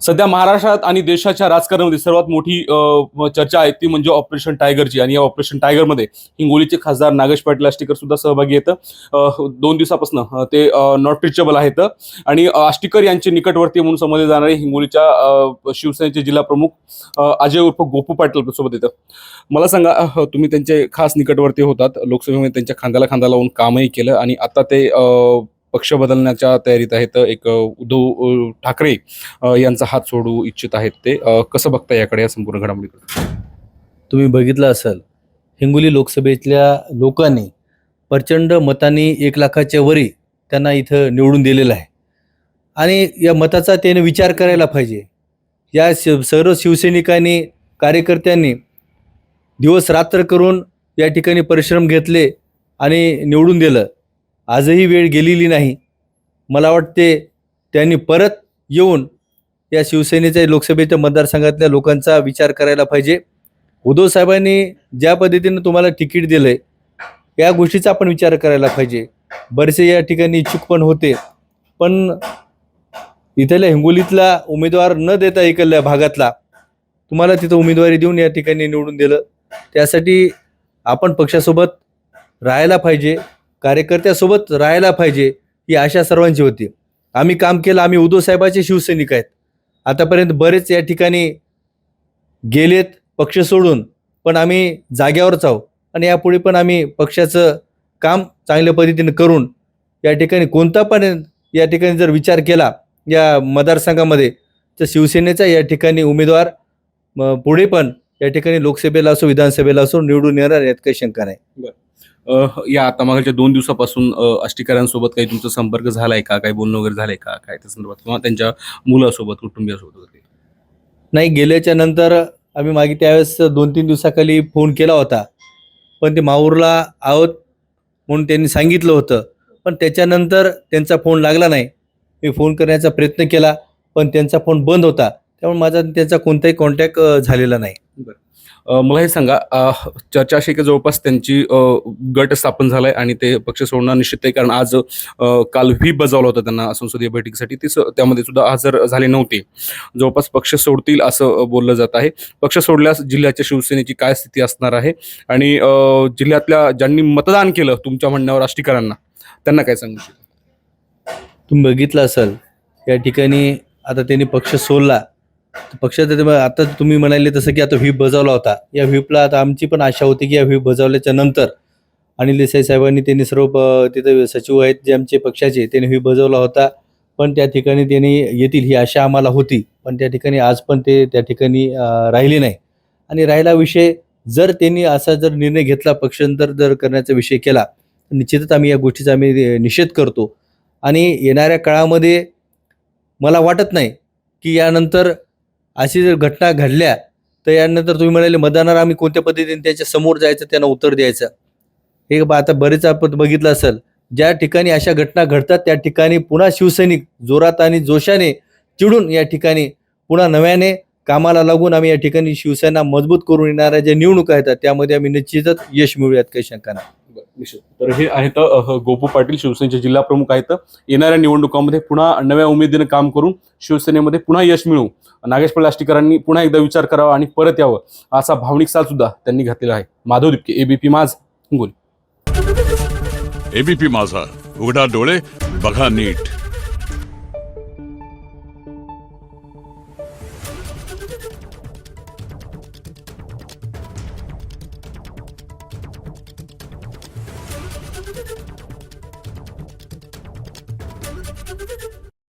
सध्या महाराष्ट्रात आणि देशाच्या राजकारणामध्ये सर्वात मोठी चर्चा आहे ती म्हणजे ऑपरेशन टायगरची. आणि या ऑपरेशन टायगरमध्ये हिंगोलीचे खासदार नागेश पाटील आष्टीकर सुद्धा सहभागी आहेत. 2 दिवसापासून ते नॉट रिचेबल आहेत. आणि आष्टीकर यांचे निकटवर्ती म्हणून समजले जाणारे हिंगोलीच्या शिवसेनेचे जिल्हा प्रमुख अजय उर्फ गोपू पाटील सोबत येतं. मला सांगा, तुम्ही त्यांचे खास निकटवर्ती होतात, लोकसभेमध्ये त्यांच्या खांद्याला खांदा लावून कामही केलं आणि आता ते पक्ष बदलण्याच्या तयारीत आहेत. एक उद्धव ठाकरे यांचा हात सोडू इच्छित आहेत. ते कसं बघता याकडे, या संपूर्ण घडामोडीकडे? तुम्ही बघितलं असेल, हिंगोली लोकसभेतल्या लोकांनी प्रचंड मतांनी 1,00,000च्या वरी त्यांना इथं निवडून दिलेलं आहे. आणि या मताचा त्याने विचार करायला पाहिजे. या सर्व शिवसैनिकांनी, कार्यकर्त्यांनी दिवस रात्र करून या ठिकाणी परिश्रम घेतले आणि निवडून दिलं. आजही वेळ गेलेली नाही. मला वाटते त्यांनी परत येऊन या शिवसेनेच्या लोकसभेच्या मतदारसंघातल्या लोकांचा विचार करायला पाहिजे. उद्धव साहेबांनी ज्या पद्धतीनं तुम्हाला तिकीट दिलंय, या गोष्टीचा आपण विचार करायला पाहिजे. बरेचसे या ठिकाणी इच्छुक पण होते, पण इथल्या हिंगोलीतला उमेदवार न देता इकडल्या भागातला तुम्हाला तिथं उमेदवारी देऊन या ठिकाणी निवडून दिलं. त्यासाठी आपण पक्षासोबत राहायला पाहिजे, कार्यकर्त्यासोबत राहायला पाहिजे, ही आशा सर्वांची होती. आम्ही काम केलं. आम्ही उद्धव साहेबाचे शिवसैनिक आहेत. आतापर्यंत बरेच या ठिकाणी गेलेत पक्ष सोडून, पण आम्ही जाग्यावरच आहोत. आणि यापुढे पण आम्ही पक्षाचं काम चांगल्या पद्धतीने करून या ठिकाणी कोणता पण या ठिकाणी जर विचार केला या मतदारसंघामध्ये, तर शिवसेनेचा या ठिकाणी उमेदवार पुढे पण या ठिकाणी लोकसभेला असो विधानसभेला असो निवडून येणार, यात काही शंका नाही. या आता मागच्या 2 दिवसापासून आष्टीकरांसोबत काही तुमचा संपर्क झालाय का? काही बोलणं वगैरे झालंय का काय त्या संदर्भात, किंवा त्यांच्या मुलासोबत, कुटुंबियासोबत वगैरे? नाही, गेल्याच्या नंतर आम्ही मागे त्यावेळेस 2-3 दिवसाखाली फोन केला होता, पण ते माहूरला आहोत म्हणून त्यांनी सांगितलं होतं. पण त्याच्यानंतर त्यांचा फोन लागला नाही. मी फोन करण्याचा प्रयत्न केला, पण त्यांचा फोन बंद होता. त्यामुळे माझा त्यांचा कोणताही कॉन्टॅक्ट झालेला नाही. मला हे सांगा, चर्चा अशी की जवळपास त्यांची गट स्थापन झालाय आणि ते पक्ष सोडणं निश्चित आहे. कारण आज काल व्हीप बजावला होता त्यांना संसदीय बैठकीसाठी, ते त्यामध्ये सुद्धा हजर झाले नव्हते. जवळपास पक्ष सोडतील असं बोललं जात आहे. पक्ष सोडल्यास जिल्ह्याच्या शिवसेनेची काय स्थिती असणार आहे, आणि जिल्ह्यातल्या ज्यांनी मतदान केलं तुमच्या म्हणण्यावर आष्टीकरांना, त्यांना काय सांगू शकता? तुम्ही बघितलं असेल, या ठिकाणी आता त्यांनी पक्ष सोडला. पक्षात आता तुम्ही म्हणाले तसं की आता व्हीप बजावला होता. या व्हीपला आता आमची पण आशा होती की या व्हीप बजावल्याच्या नंतर अनिल देसाई साहेबांनी, त्यांनी सर्व तिथे सचिव आहेत जे आमचे पक्षाचे, त्यांनी व्हीप बजावला होता. पण त्या ठिकाणी त्यांनी येतील ही आशा आम्हाला होती, पण त्या ठिकाणी आज पण ते त्या ठिकाणी राहिले नाही. आणि राहिला विषय, जर त्यांनी असा जर निर्णय घेतला, पक्षांतर जर करण्याचा विषय केला, तर निश्चितच आम्ही या गोष्टीचा आम्ही निषेध करतो. आणि येणाऱ्या काळामध्ये मला वाटत नाही की यानंतर अशी जर घटना घडल्या, तर यानंतर तुम्ही म्हणाले मतदारांना आम्ही कोणत्या पद्धतीने त्याच्या समोर जायचं, त्यांना उत्तर द्यायचं. हे आता बरेच आपण बघितलं असेल, ज्या ठिकाणी अशा घटना घडतात त्या ठिकाणी पुन्हा शिवसैनिक जोरात आणि जोशाने चिडून या ठिकाणी पुन्हा नव्याने कामाला लागून आम्ही या ठिकाणी शिवसेना मजबूत करून येणाऱ्या ज्या निवडणुका आहेत त्यामध्ये आम्ही निश्चितच यश मिळूयात, काही शंका नाही. तर हे आहेत गोपू पाटील, शिवसेनेचे जिल्हा प्रमुख आहेत. येणाऱ्या निवडणुकांमध्ये पुन्हा नव्या उमेदीने काम करून शिवसेनेमध्ये पुन्हा यश मिळवू नागेश पाटील आष्टीकरांनी पुन्हा एकदा विचार करावा आणि परत यावं, असा भावनिक साथ सुद्धा त्यांनी घातलेला आहे. माधव दिपके, एबीपी माझा, हिंगोली. एबीपी माझा, उघडा डोळे बघा नीट. Thank you.